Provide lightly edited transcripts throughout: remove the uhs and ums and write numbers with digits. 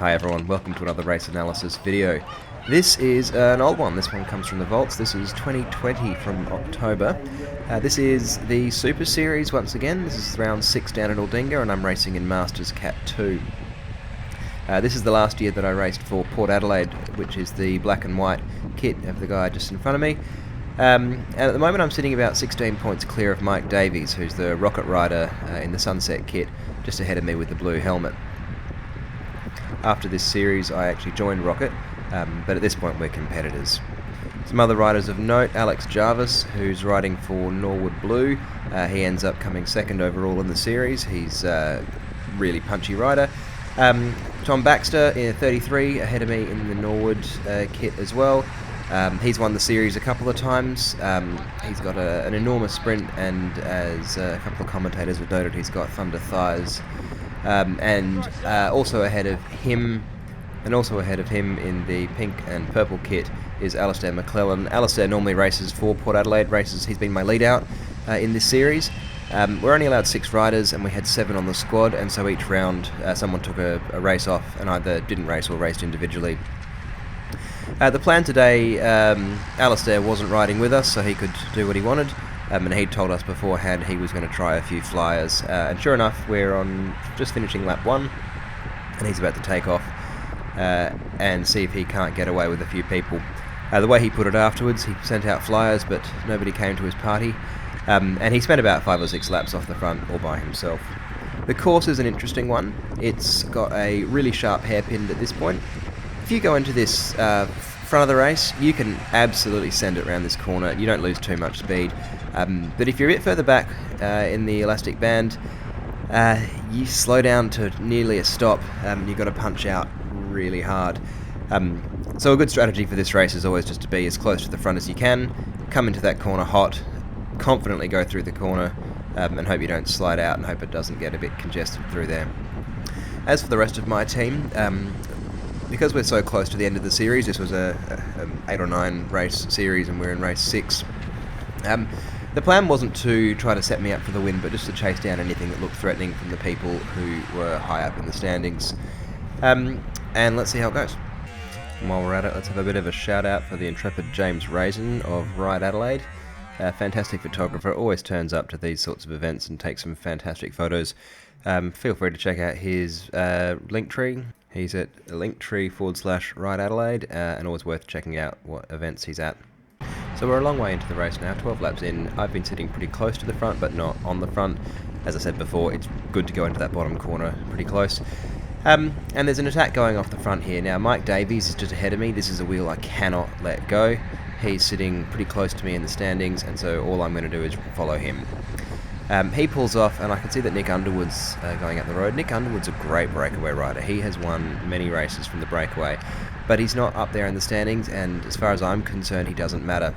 Hi everyone, welcome to another race analysis video. This is an old one. This one comes from the vaults. This is 2020 from October. This is the Super Series once again. This is round 6 down at Aldinga and I'm racing in Masters Cat 2. This is the last year that I raced for Port Adelaide, which is the black and white kit of the guy just in front of me. And at the moment I'm sitting about 16 points clear of Mike Davies, who's the rocket rider in the Sunset kit, just ahead of me with the blue helmet. After this series I actually joined Rocket, but at this point we're competitors. Some other riders of note: Alex Jarvis, who's riding for Norwood Blue. He ends up coming second overall in the series. He's a really punchy rider. Tom Baxter in 33 ahead of me in the Norwood kit as well. He's won the series a couple of times. He's got an enormous sprint, and as a couple of commentators have noted, he's got thunder thighs. Also ahead of him in the pink and purple kit is Alistair McClellan. Alistair normally races for Port Adelaide, he's been my lead out in this series. We're only allowed 6 riders and we had 7 on the squad, and so each round someone took a race off and either didn't race or raced individually. The plan today, Alistair wasn't riding with us, so he could do what he wanted. And he'd told us beforehand he was going to try a few flyers, and sure enough we're on just finishing lap 1 and he's about to take off and see if he can't get away with a few people. The way he put it afterwards, he sent out flyers but nobody came to his party, and he spent about 5 or 6 laps off the front all by himself. The course is an interesting one. It's got a really sharp hairpin at this point. If you go into this front of the race, you can absolutely send it around this corner. You don't lose too much speed. But if you're a bit further back in the elastic band, you slow down to nearly a stop. You've got to punch out really hard. So a good strategy for this race is always just to be as close to the front as you can, come into that corner hot, confidently go through the corner, and hope you don't slide out and hope it doesn't get a bit congested through there. As for the rest of my team, because we're so close to the end of the series, this was a 8 or 9 race series and we're in race 6. The plan wasn't to try to set me up for the win, but just to chase down anything that looked threatening from the people who were high up in the standings. And let's see how it goes. And while we're at it, let's have a bit of a shout out for the intrepid James Raisin of Ride Adelaide. A fantastic photographer, always turns up to these sorts of events and takes some fantastic photos. Feel free to check out his Linktree. He's at linktree/Ride Adelaide, and always worth checking out what events he's at. So we're a long way into the race now, 12 laps in. I've been sitting pretty close to the front, but not on the front. As I said before, it's good to go into that bottom corner pretty close. And there's an attack going off the front here. Now, Mike Davies is just ahead of me. This is a wheel I cannot let go. He's sitting pretty close to me in the standings, and so all I'm going to do is follow him. He pulls off, and I can see that Nick Underwood's going up the road. Nick Underwood's a great breakaway rider. He has won many races from the breakaway, but he's not up there in the standings, and as far as I'm concerned, he doesn't matter.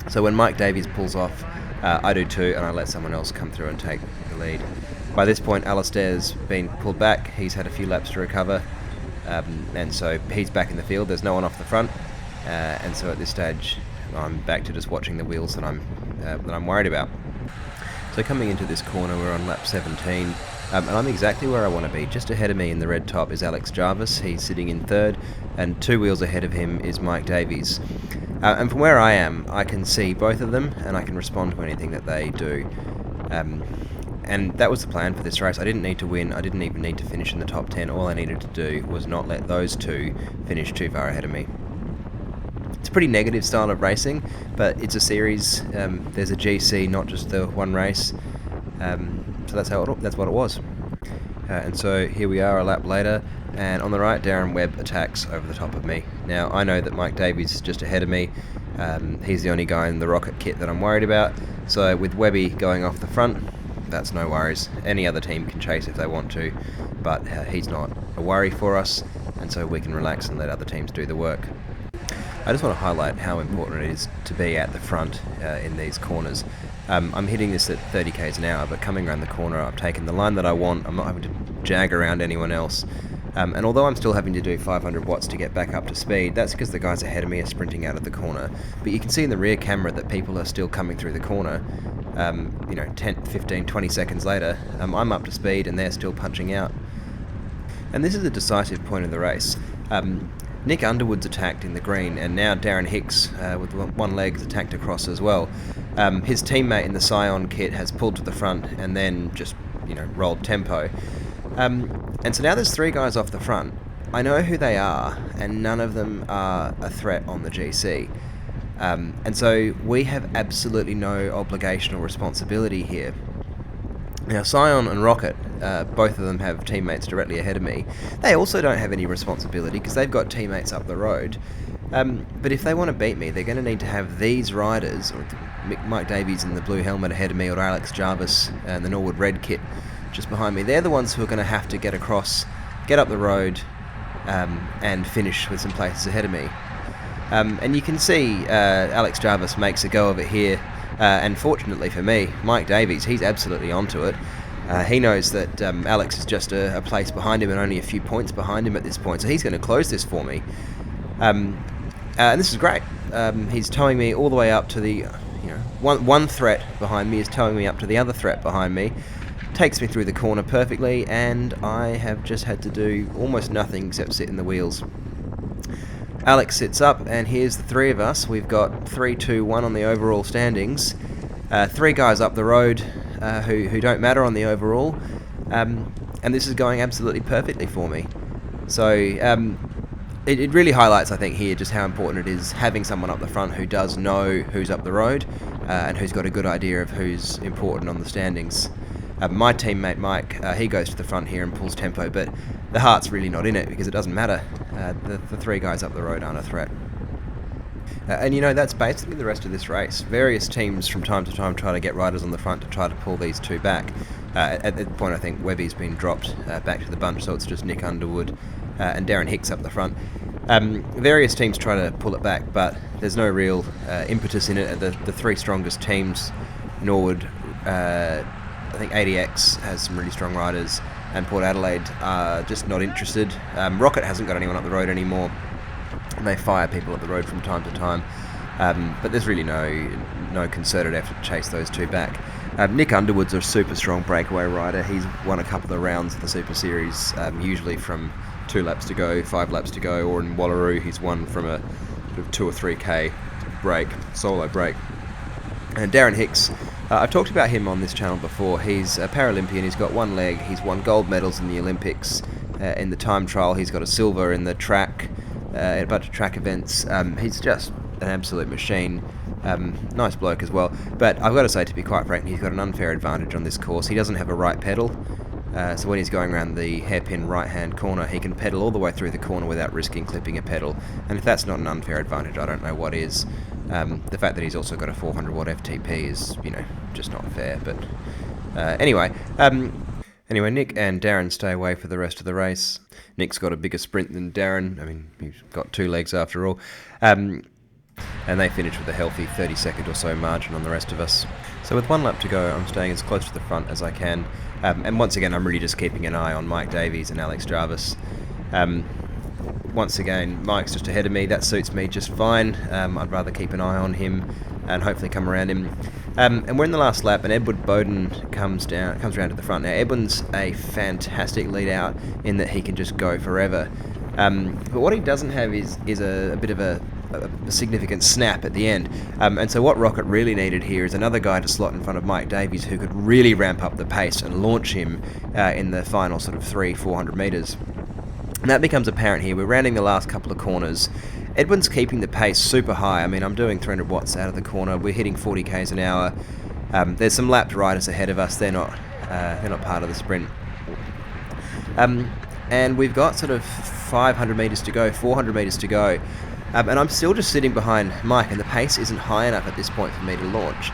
So when Mike Davies pulls off, I do too, and I let someone else come through and take the lead. By this point, Alistair's been pulled back. He's had a few laps to recover, and so he's back in the field. There's no one off the front, and so at this stage, I'm back to just watching the wheels that I'm worried about. So coming into this corner, we're on lap 17, and I'm exactly where I want to be. Just ahead of me in the red top is Alex Jarvis. He's sitting in 3rd, and 2 wheels ahead of him is Mike Davies. And from where I am, I can see both of them, and I can respond to anything that they do. And that was the plan for this race. I didn't need to win. I didn't even need to finish in the top 10. All I needed to do was not let those 2 finish too far ahead of me. It's a pretty negative style of racing, but it's a series. There's a GC, not just the one race. So that's what it was. And so here we are a lap later, and on the right, Darren Webb attacks over the top of me. Now, I know that Mike Davies is just ahead of me. He's the only guy in the rocket kit that I'm worried about. So with Webby going off the front, that's no worries. Any other team can chase if they want to, but he's not a worry for us, and so we can relax and let other teams do the work. I just want to highlight how important it is to be at the front in these corners. I'm hitting this at 30 k's an hour, but coming around the corner, I've taken the line that I want. I'm not having to jag around anyone else. And although I'm still having to do 500 watts to get back up to speed, that's because the guys ahead of me are sprinting out of the corner. But you can see in the rear camera that people are still coming through the corner. 10, 15, 20 seconds later, I'm up to speed and they're still punching out. And this is a decisive point in the race. Nick Underwood's attacked in the green, and now Darren Hicks, with one leg, is attacked across as well. His teammate in the Scion kit has pulled to the front and then just, rolled tempo. And so now there's 3 guys off the front. I know who they are, and none of them are a threat on the GC. And so we have absolutely no obligation or responsibility here. Now, Scion and Rocket, both of them have teammates directly ahead of me. They also don't have any responsibility because they've got teammates up the road. But if they want to beat me, they're going to need to have these riders, or Mike Davies in the blue helmet ahead of me, or Alex Jarvis and the Norwood red kit just behind me. They're the ones who are going to have to get across, get up the road, and finish with some places ahead of me. And you can see Alex Jarvis makes a go of it here. And fortunately for me, Mike Davies, he's absolutely onto it. He knows that Alex is just a place behind him and only a few points behind him at this point, so he's going to close this for me. And this is great. He's towing me all the way up to the, one threat behind me is towing me up to the other threat behind me. Takes me through the corner perfectly, and I have just had to do almost nothing except sit in the wheels. Alex sits up, and here's the 3 of us. We've got 3, 2, 1 on the overall standings. 3 guys up the road who don't matter on the overall. And this is going absolutely perfectly for me. So it really highlights, I think, here just how important it is having someone up the front who does know who's up the road and who's got a good idea of who's important on the standings. My teammate Mike, he goes to the front here and pulls tempo, but the heart's really not in it because it doesn't matter. The 3 guys up the road aren't a threat. And that's basically the rest of this race. Various teams from time to time try to get riders on the front to try to pull these 2 back. At that point, I think Webby's been dropped back to the bunch, so it's just Nick Underwood and Darren Hicks up the front. Various teams try to pull it back, but there's no real impetus in it. The 3 strongest teams, Norwood, I think ADX has some really strong riders, and Port Adelaide are just not interested. Rocket hasn't got anyone up the road anymore, and they fire people up the road from time to time. But there's really no concerted effort to chase those 2 back. Nick Underwood's a super strong breakaway rider. He's won a couple of rounds of the Super Series, usually from 2 laps to go, 5 laps to go, or in Wallaroo he's won from a sort of 2 or 3k break, solo break. And Darren Hicks, I've talked about him on this channel before. He's a Paralympian, he's got 1 leg, he's won gold medals in the Olympics, in the time trial, he's got a silver in the track, a bunch of track events. He's just an absolute machine. Nice bloke as well. But I've got to say, to be quite frank, he's got an unfair advantage on this course. He doesn't have a right pedal, so when he's going around the hairpin right-hand corner, he can pedal all the way through the corner without risking clipping a pedal. And if that's not an unfair advantage, I don't know what is. The fact that he's also got a 400 watt FTP is, just not fair. But anyway, Nick and Darren stay away for the rest of the race. Nick's got a bigger sprint than Darren. I mean, he's got 2 legs after all. And they finish with a healthy 30-second or so margin on the rest of us. So with 1 lap to go, I'm staying as close to the front as I can. And once again, I'm really just keeping an eye on Mike Davies and Alex Jarvis. Once again, Mike's just ahead of me. That suits me just fine. I'd rather keep an eye on him and hopefully come around him. And we're in the last lap, and Edward Bowden comes around to the front. Now, Edwin's a fantastic lead out in that he can just go forever. But what he doesn't have is a bit of a significant snap at the end. And so what Rocket really needed here is another guy to slot in front of Mike Davies who could really ramp up the pace and launch him in the final sort of 300-400 metres. And that becomes apparent here. We're rounding the last couple of corners. Edwin's keeping the pace super high. I mean, I'm doing 300 watts out of the corner. We're hitting 40 k's an hour. There's some lapped riders ahead of us. They're not part of the sprint. And we've got sort of 500 metres to go, 400 metres to go. And I'm still just sitting behind Mike, and the pace isn't high enough at this point for me to launch.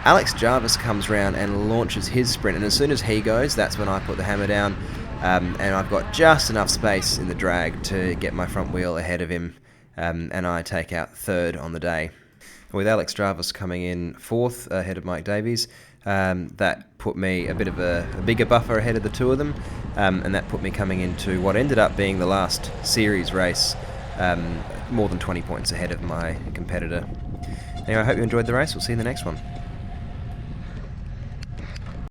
Alex Jarvis comes round and launches his sprint, and as soon as he goes, that's when I put the hammer down. And I've got just enough space in the drag to get my front wheel ahead of him, and I take out 3rd on the day. With Alex Jarvis coming in 4th ahead of Mike Davies, that put me a bit of a bigger buffer ahead of the 2 of them, and that put me coming into what ended up being the last series race, more than 20 points ahead of my competitor. Anyway, I hope you enjoyed the race. We'll see you in the next one.